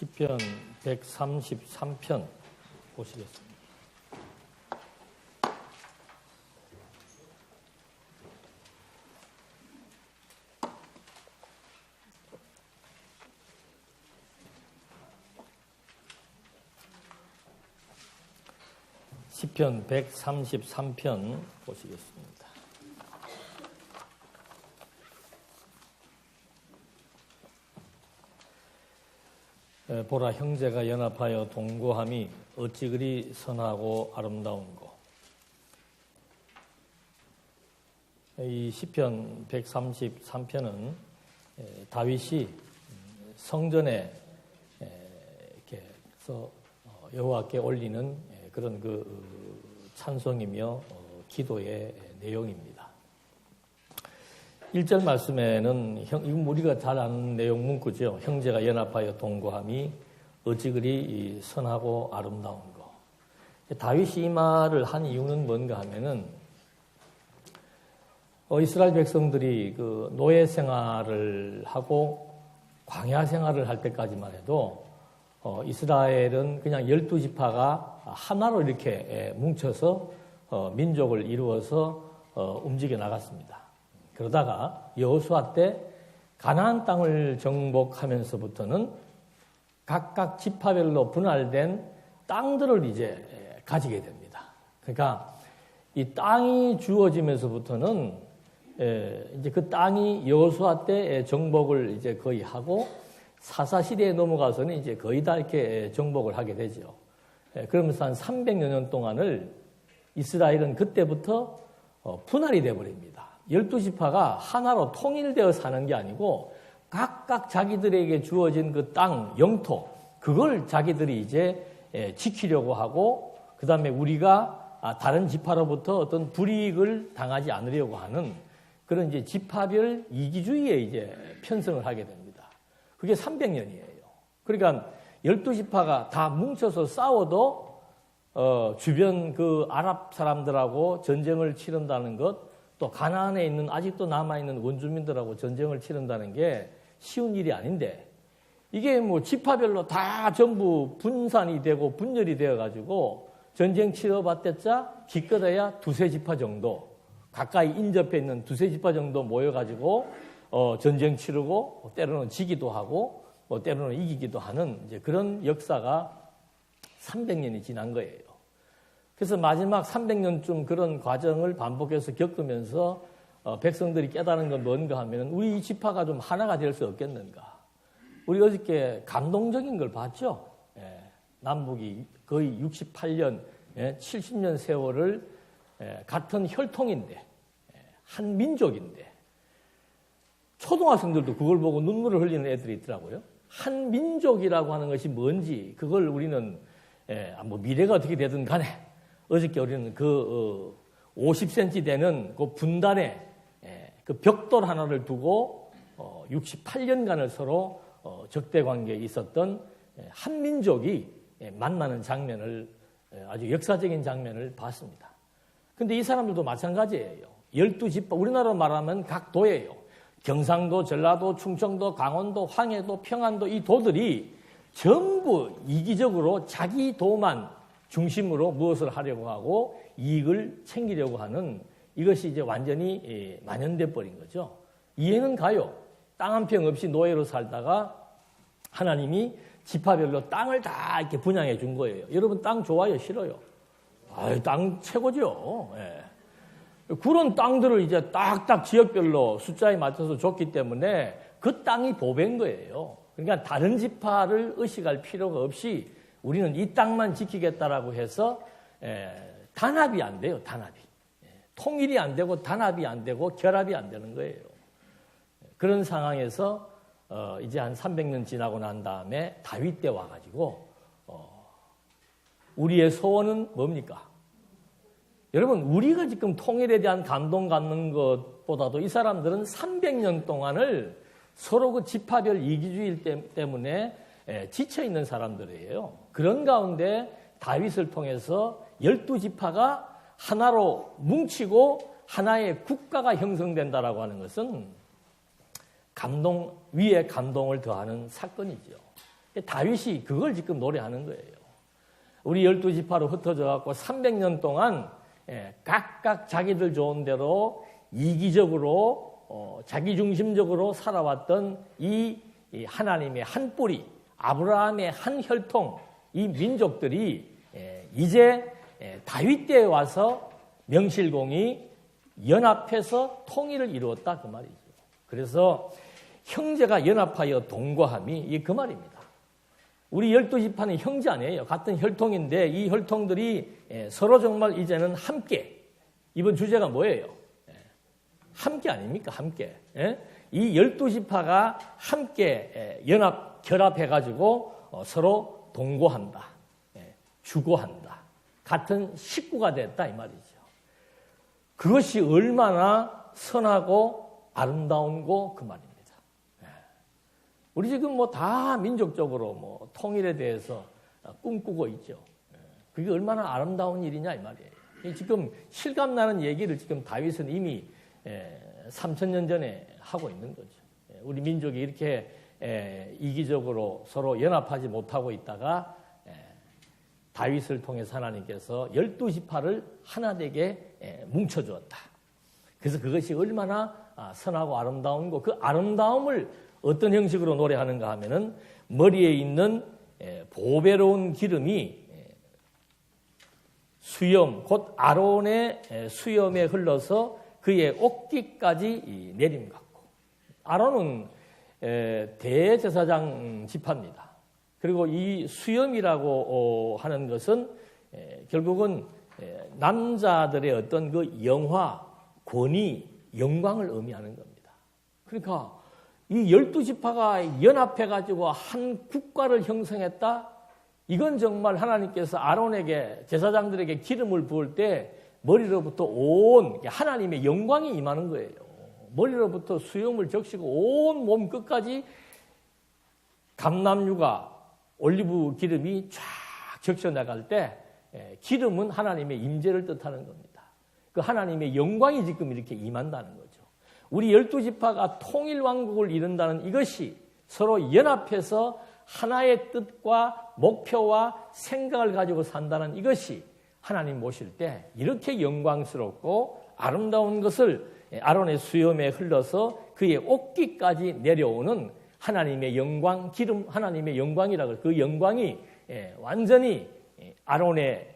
시편 133편 보시겠습니다. 시편 133편 보시겠습니다. 보라, 형제가 연합하여 동거함이 어찌 그리 선하고 아름다운고. 이 시편 133편은 다윗이 성전에 이렇게 여호와께 올리는 그런 찬송이며 기도의 내용입니다. 1절 말씀에는 이건 우리가 잘 아는 내용 문구죠. 형제가 연합하여 동거함이 어찌 그리 선하고 아름다운 거. 다윗이 이 말을 한 이유는 뭔가 하면은 이스라엘 백성들이 그 노예 생활을 하고 광야 생활을 할 때까지만 해도 이스라엘은 그냥 12지파가 하나로 이렇게 뭉쳐서 민족을 이루어서 움직여 나갔습니다. 그러다가 여호수아 때 가나안 땅을 정복하면서부터는 각각 지파별로 분할된 땅들을 이제 가지게 됩니다. 그러니까 이 땅이 주어지면서부터는 이제 그 땅이 여호수아 때 정복을 이제 거의 하고 사사 시대에 넘어가서는 이제 거의 다 이렇게 정복을 하게 되죠. 그러면서 한 300여 년 동안을 이스라엘은 그때부터 분할이 돼 버립니다. 12지파가 하나로 통일되어 사는 게 아니고 각각 자기들에게 주어진 그 땅, 영토, 그걸 자기들이 이제 지키려고 하고, 그 다음에 우리가 다른 지파로부터 어떤 불이익을 당하지 않으려고 하는 그런 이제 지파별 이기주의에 이제 편성을 하게 됩니다. 그게 300년이에요. 그러니까 12지파가 다 뭉쳐서 싸워도 주변 그 아랍 사람들하고 전쟁을 치른다는 것, 또 가나안에 있는 아직도 남아있는 원주민들하고 전쟁을 치른다는 게 쉬운 일이 아닌데, 이게 뭐 지파별로 다 전부 분산이 되고 분열이 되어가지고 전쟁 치러봤댔자 기껏해야 두세 지파 정도, 가까이 인접해 있는 두세 지파 정도 모여가지고 전쟁 치르고 때로는 지기도 하고 때로는 이기기도 하는 이제 그런 역사가 300년이 지난 거예요. 그래서 마지막 300년쯤 그런 과정을 반복해서 겪으면서 백성들이 깨달은 건 뭔가 하면 우리 이 지파가 좀 하나가 될 수 없겠는가. 우리 어저께 감동적인 걸 봤죠. 남북이 거의 68년, 70년 세월을 같은 혈통인데, 한 민족인데, 초등학생들도 그걸 보고 눈물을 흘리는 애들이 있더라고요. 한 민족이라고 하는 것이 뭔지, 그걸 우리는 뭐 미래가 어떻게 되든 간에 어저께 우리는 그 50cm 되는 그 분단에 그 벽돌 하나를 두고 68년간을 서로 적대 관계에 있었던 한 민족이 만나는 장면을, 아주 역사적인 장면을 봤습니다. 근데 이 사람들도 마찬가지예요. 12지파, 우리나라로 말하면 각 도예요. 경상도, 전라도, 충청도, 강원도, 황해도, 평안도, 이 도들이 전부 이기적으로 자기 도만 중심으로 무엇을 하려고 하고 이익을 챙기려고 하는, 이것이 이제 완전히 만연돼 버린 거죠. 이해는 가요. 땅 한 평 없이 노예로 살다가 하나님이 지파별로 땅을 다 이렇게 분양해 준 거예요. 여러분 땅 좋아요, 싫어요? 땅 최고죠. 그런 땅들을 이제 딱딱 지역별로 숫자에 맞춰서 줬기 때문에 그 땅이 보배인 거예요. 그러니까 다른 지파를 의식할 필요가 없이 우리는 이 땅만 지키겠다라고 해서 단합이 안 돼요. 단합이. 통일이 안 되고 단합이 안 되고 결합이 안 되는 거예요. 그런 상황에서 이제 한 300년 지나고 난 다음에 다윗 때 와가지고 우리의 소원은 뭡니까? 여러분, 우리가 지금 통일에 대한 감동 갖는 것보다도 이 사람들은 300년 동안을 서로 그 지파별 이기주의 때문에 지쳐있는 사람들이에요. 그런 가운데 다윗을 통해서 12지파가 하나로 뭉치고 하나의 국가가 형성된다라고 하는 것은 감동 위에 감동을 더하는 사건이죠. 다윗이 그걸 지금 노래하는 거예요. 우리 12지파로 흩어져 갖고 300년 동안 각각 자기들 좋은 대로 이기적으로 자기중심적으로 살아왔던 이 하나님의 한 뿌리, 아브라함의 한 혈통, 이 민족들이 이제 다윗 때에 와서 명실공히 연합해서 통일을 이루었다 그 말이죠. 그래서 형제가 연합하여 동거함이 그 말입니다. 우리 12지파는 형제 아니에요. 같은 혈통인데 이 혈통들이 서로 정말 이제는 함께, 이번 주제가 뭐예요? 함께 아닙니까? 함께. 이 12지파가 함께 결합해가지고 서로 동거한다. 주거한다. 같은 식구가 됐다 이 말이죠. 그것이 얼마나 선하고 아름다운고 그 말입니다. 우리 지금 뭐 다 민족적으로 뭐 통일에 대해서 꿈꾸고 있죠. 그게 얼마나 아름다운 일이냐 이 말이에요. 지금 실감나는 얘기를 지금 다윗은 이미 3000년 전에 하고 있는 거죠. 우리 민족이 이렇게 이기적으로 서로 연합하지 못하고 있다가 다윗을 통해서 하나님께서 12지파를 하나 되게 뭉쳐주었다. 그래서 그것이 얼마나 선하고 아름다운 거, 그 아름다움을 어떤 형식으로 노래하는가 하면은 머리에 있는 보배로운 기름이 수염, 곧 아론의 수염에 흘러서 그의 옷깃까지 내림 같고, 아론은 대제사장 지파입니다. 그리고 이 수염이라고 하는 것은 결국은 남자들의 어떤 그 영화, 권위, 영광을 의미하는 겁니다. 그러니까 이 12지파가 연합해가지고 한 국가를 형성했다? 이건 정말 하나님께서 아론에게, 제사장들에게 기름을 부을 때 머리로부터 온 하나님의 영광이 임하는 거예요. 머리로부터 수염을 적시고 온 몸 끝까지 감람유가 올리브 기름이 쫙 적셔나갈 때 기름은 하나님의 임재를 뜻하는 겁니다. 그 하나님의 영광이 지금 이렇게 임한다는 거죠. 우리 12지파가 통일왕국을 이룬다는 이것이 서로 연합해서 하나의 뜻과 목표와 생각을 가지고 산다는 이것이 하나님 모실 때 이렇게 영광스럽고 아름다운 것을 아론의 수염에 흘러서 그의 옷깃까지 내려오는 하나님의 영광, 기름 하나님의 영광이라고, 그 영광이 완전히 아론의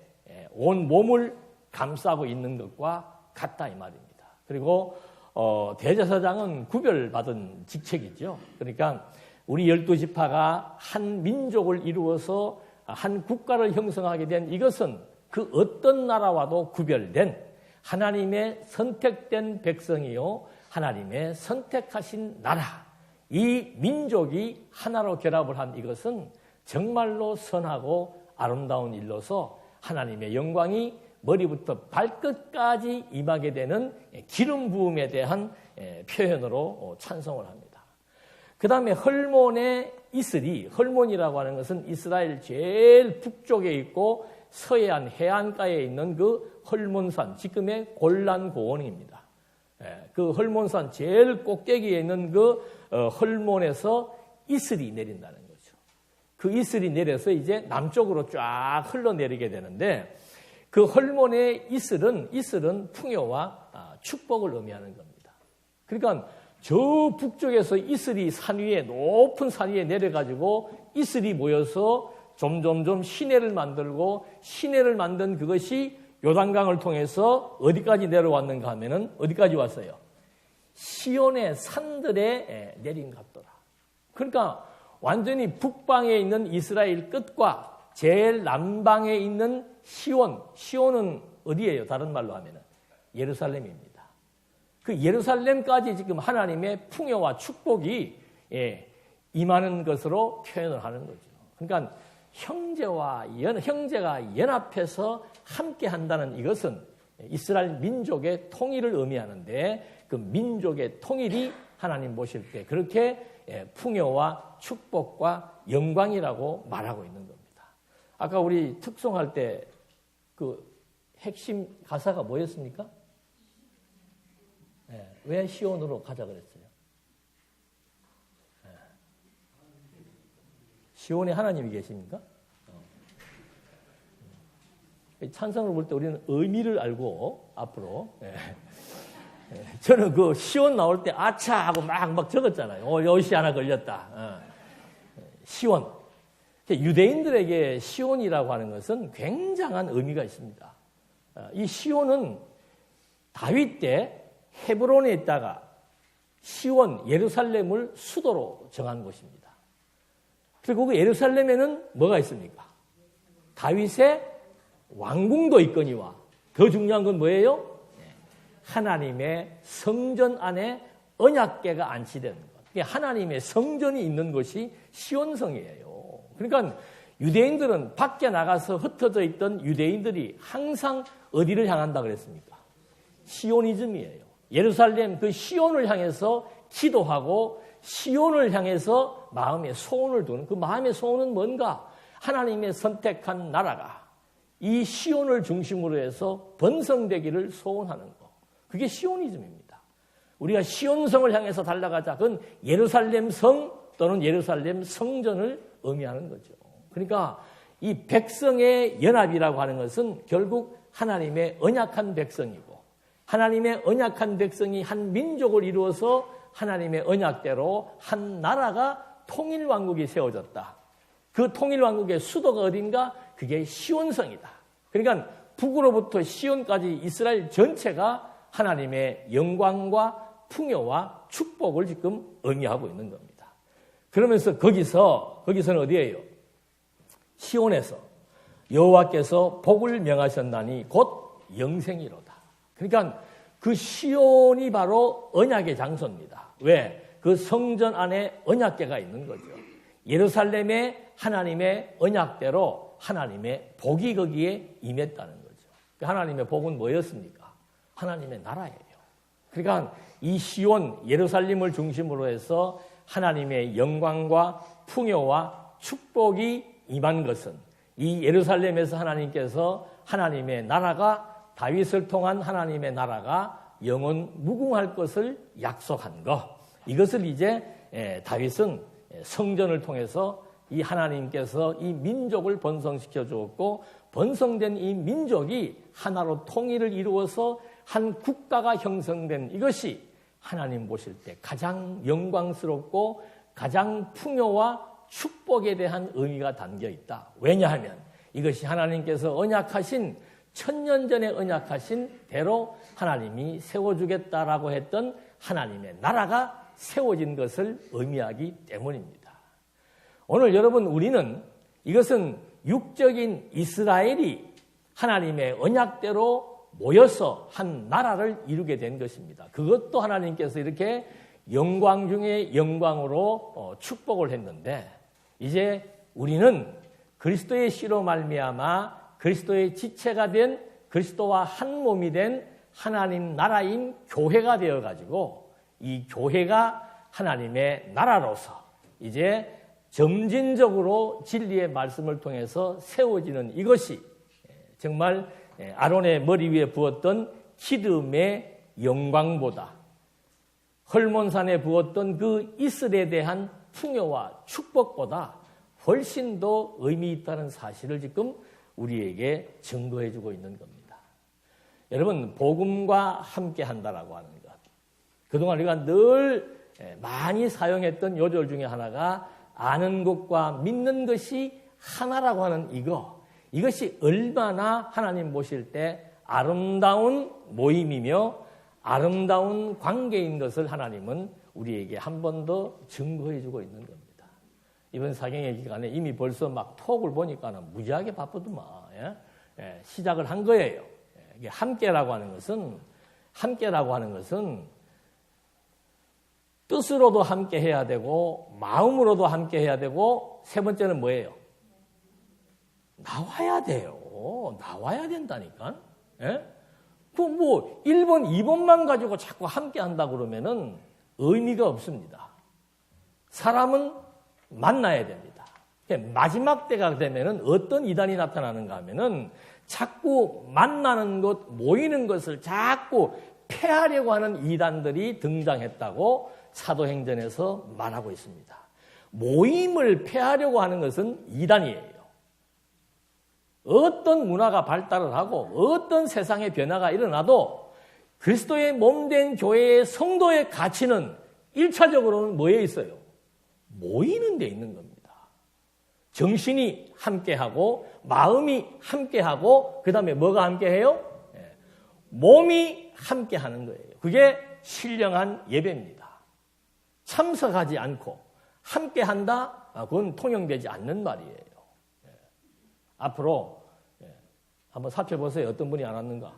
온 몸을 감싸고 있는 것과 같다 이 말입니다. 그리고 대제사장은 구별받은 직책이죠. 그러니까 우리 12지파가 한 민족을 이루어서 한 국가를 형성하게 된 이것은 그 어떤 나라와도 구별된 하나님의 선택된 백성이요, 하나님의 선택하신 나라, 이 민족이 하나로 결합을 한 이것은 정말로 선하고 아름다운 일로서 하나님의 영광이 머리부터 발끝까지 임하게 되는 기름 부음에 대한 표현으로 찬송을 합니다. 그 다음에 헐몬의 이슬이, 헐몬이라고 하는 것은 이스라엘 제일 북쪽에 있고 서해안 해안가에 있는 그 헐몬산, 지금의 골란 고원입니다. 그 헐몬산 제일 꼭대기에 있는 그 헐몬에서 이슬이 내린다는 거죠. 그 이슬이 내려서 이제 남쪽으로 쫙 흘러내리게 되는데, 그 헐몬의 이슬은 풍요와 축복을 의미하는 겁니다. 그러니까 저 북쪽에서 이슬이 산 위에, 높은 산 위에 내려가지고 이슬이 모여서 점점점 시내를 만들고, 시내를 만든 그것이 요단강을 통해서 어디까지 내려왔는가 하면은 어디까지 왔어요? 시온의 산들에 내린 같더라. 그러니까 완전히 북방에 있는 이스라엘 끝과 제일 남방에 있는 시온은 어디예요? 다른 말로 하면은 예루살렘입니다. 그 예루살렘까지 지금 하나님의 풍요와 축복이 임하는 것으로 표현을 하는 거죠. 그러니까 형제가 연합해서 함께 한다는 이것은 이스라엘 민족의 통일을 의미하는데, 그 민족의 통일이 하나님 보실 때 그렇게 풍요와 축복과 영광이라고 말하고 있는 겁니다. 아까 우리 특송할 때 그 핵심 가사가 뭐였습니까? 왜 시온으로 가자 그랬어요? 시온에 하나님이 계십니까? 찬성을 볼 때 우리는 의미를 알고 앞으로 저는 그 시온 나올 때 아차 하고 막 적었잖아요. 요시 하나 걸렸다. 시온. 유대인들에게 시온이라고 하는 것은 굉장한 의미가 있습니다. 이 시온은 다윗 때 헤브론에 있다가 시온 예루살렘을 수도로 정한 곳입니다. 그리고 그 예루살렘에는 뭐가 있습니까? 다윗의 왕궁도 있거니와 더 중요한 건 뭐예요? 하나님의 성전 안에 언약궤가 안치되는 것. 하나님의 성전이 있는 곳이 시온성이에요. 그러니까 유대인들은 밖에 나가서 흩어져 있던 유대인들이 항상 어디를 향한다 그랬습니까? 시오니즘이에요. 예루살렘 그 시온을 향해서 기도하고 시온을 향해서 마음의 소원을 두는 그 마음의 소원은 뭔가? 하나님의 선택한 나라가 이 시온을 중심으로 해서 번성되기를 소원하는 것. 그게 시오니즘입니다. 우리가 시온성을 향해서 달려가자. 그건 예루살렘 성 또는 예루살렘 성전을 의미하는 거죠. 그러니까 이 백성의 연합이라고 하는 것은 결국 하나님의 언약한 백성이고 하나님의 언약한 백성이 한 민족을 이루어서 하나님의 언약대로 한 나라가 통일왕국이 세워졌다. 그 통일왕국의 수도가 어딘가? 그게 시온성이다. 그러니까 북으로부터 시온까지 이스라엘 전체가 하나님의 영광과 풍요와 축복을 지금 의미하고 있는 겁니다. 그러면서 거기서는 어디예요? 시온에서 여호와께서 복을 명하셨나니 곧 영생이로다. 그러니까 그 시온이 바로 언약의 장소입니다. 왜? 그 성전 안에 언약궤가 있는 거죠. 예루살렘의 하나님의 언약대로 하나님의 복이 거기에 임했다는 거죠. 하나님의 복은 뭐였습니까? 하나님의 나라예요. 그러니까 이 시온 예루살렘을 중심으로 해서 하나님의 영광과 풍요와 축복이 임한 것은 이 예루살렘에서 하나님께서 하나님의 나라가 다윗을 통한 하나님의 나라가 영원 무궁할 것을 약속한 것. 이것을 이제 다윗은 성전을 통해서 이 하나님께서 이 민족을 번성시켜 주었고 번성된 이 민족이 하나로 통일을 이루어서 한 국가가 형성된 이것이 하나님 보실 때 가장 영광스럽고 가장 풍요와 축복에 대한 의미가 담겨 있다. 왜냐하면 이것이 하나님께서 언약하신 천년 전에 언약하신 대로 하나님이 세워주겠다라고 했던 하나님의 나라가 세워진 것을 의미하기 때문입니다. 오늘 여러분 우리는 이것은 육적인 이스라엘이 하나님의 언약대로 모여서 한 나라를 이루게 된 것입니다. 그것도 하나님께서 이렇게 영광 중에 영광으로 축복을 했는데 이제 우리는 그리스도의 씨로 말미암아 그리스도의 지체가 된 그리스도와 한 몸이 된 하나님 나라인 교회가 되어가지고 이 교회가 하나님의 나라로서 이제 점진적으로 진리의 말씀을 통해서 세워지는 이것이 정말 아론의 머리 위에 부었던 기름의 영광보다 헐몬산에 부었던 그 이슬에 대한 풍요와 축복보다 훨씬 더 의미 있다는 사실을 지금 우리에게 증거해 주고 있는 겁니다. 여러분, 복음과 함께 한다라고 하는 것. 그동안 우리가 늘 많이 사용했던 요절 중에 하나가 아는 것과 믿는 것이 하나라고 하는 이것이 얼마나 하나님 보실 때 아름다운 모임이며 아름다운 관계인 것을 하나님은 우리에게 한 번 더 증거해 주고 있는 겁니다. 이번 사경의 기간에 이미 벌써 막 톡을 보니까는 무지하게 바쁘더만 시작을 한 거예요. 이게 함께라고 하는 것은 뜻으로도 함께 해야 되고 마음으로도 함께 해야 되고 세 번째는 뭐예요? 나와야 돼요. 나와야 된다니까. 그 1번, 2번만 가지고 자꾸 함께 한다 그러면은 의미가 없습니다. 사람은 만나야 됩니다. 마지막 때가 되면은 어떤 이단이 나타나는가 하면은 자꾸 만나는 것, 모이는 것을 자꾸 폐하려고 하는 이단들이 등장했다고 사도행전에서 말하고 있습니다. 모임을 폐하려고 하는 것은 이단이에요. 어떤 문화가 발달을 하고 어떤 세상의 변화가 일어나도 그리스도의 몸된 교회의 성도의 가치는 1차적으로는 뭐에 있어요? 모이는 데 있는 겁니다. 정신이 함께하고 마음이 함께하고 그 다음에 뭐가 함께해요? 몸이 함께하는 거예요. 그게 신령한 예배입니다. 참석하지 않고 함께한다? 그건 통용되지 않는 말이에요. 앞으로 한번 살펴보세요. 어떤 분이 안 왔는가?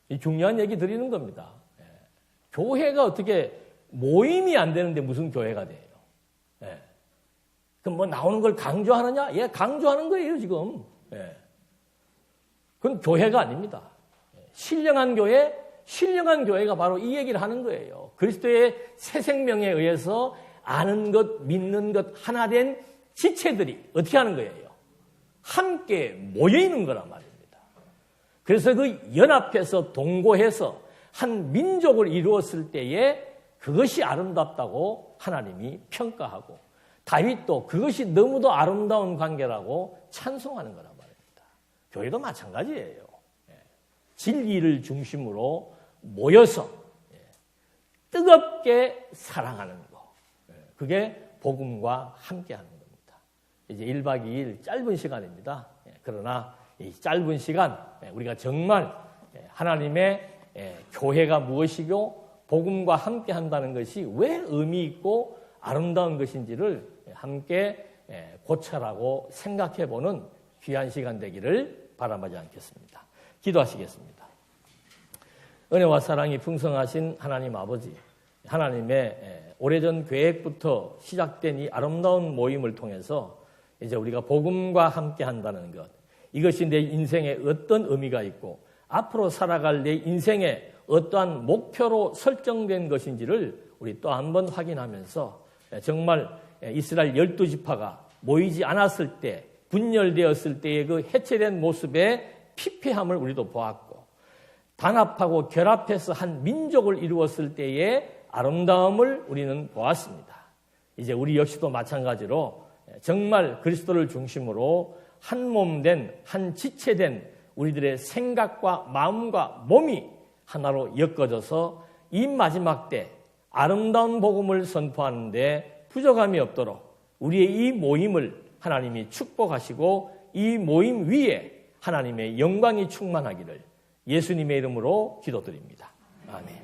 이 중요한 얘기 드리는 겁니다. 교회가 어떻게 모임이 안 되는데 무슨 교회가 돼요? 그럼 뭐 나오는 걸 강조하느냐? 예, 강조하는 거예요, 지금. 그건 교회가 아닙니다. 신령한 교회가 바로 이 얘기를 하는 거예요. 그리스도의 새 생명에 의해서 아는 것, 믿는 것, 하나 된 지체들이 어떻게 하는 거예요? 함께 모여 있는 거란 말입니다. 그래서 그 연합해서 동거해서 한 민족을 이루었을 때에 그것이 아름답다고 하나님이 평가하고 다윗도 그것이 너무도 아름다운 관계라고 찬송하는 거란 말입니다. 교회도 마찬가지예요. 진리를 중심으로 모여서 뜨겁게 사랑하는 거. 그게 복음과 함께하는 겁니다. 이제 1박 2일 짧은 시간입니다. 그러나 이 짧은 시간 우리가 정말 하나님의 교회가 무엇이고 복음과 함께한다는 것이 왜 의미 있고 아름다운 것인지를 함께 고찰하고 생각해보는 귀한 시간 되기를 바라마지 않겠습니다. 기도하시겠습니다. 은혜와 사랑이 풍성하신 하나님 아버지, 하나님의 오래전 계획부터 시작된 이 아름다운 모임을 통해서 이제 우리가 복음과 함께 한다는 것, 이것이 내 인생에 어떤 의미가 있고 앞으로 살아갈 내 인생에 어떠한 목표로 설정된 것인지를 우리 또 한 번 확인하면서 정말 이스라엘 12지파가 모이지 않았을 때, 분열되었을 때의 그 해체된 모습의 피폐함을 우리도 보았고, 단합하고 결합해서 한 민족을 이루었을 때의 아름다움을 우리는 보았습니다. 이제 우리 역시도 마찬가지로 정말 그리스도를 중심으로 한 몸된, 한 지체된 우리들의 생각과 마음과 몸이 하나로 엮어져서 이 마지막 때 아름다운 복음을 선포하는데 부족함이 없도록 우리의 이 모임을 하나님이 축복하시고 이 모임 위에 하나님의 영광이 충만하기를 예수님의 이름으로 기도드립니다. 아멘.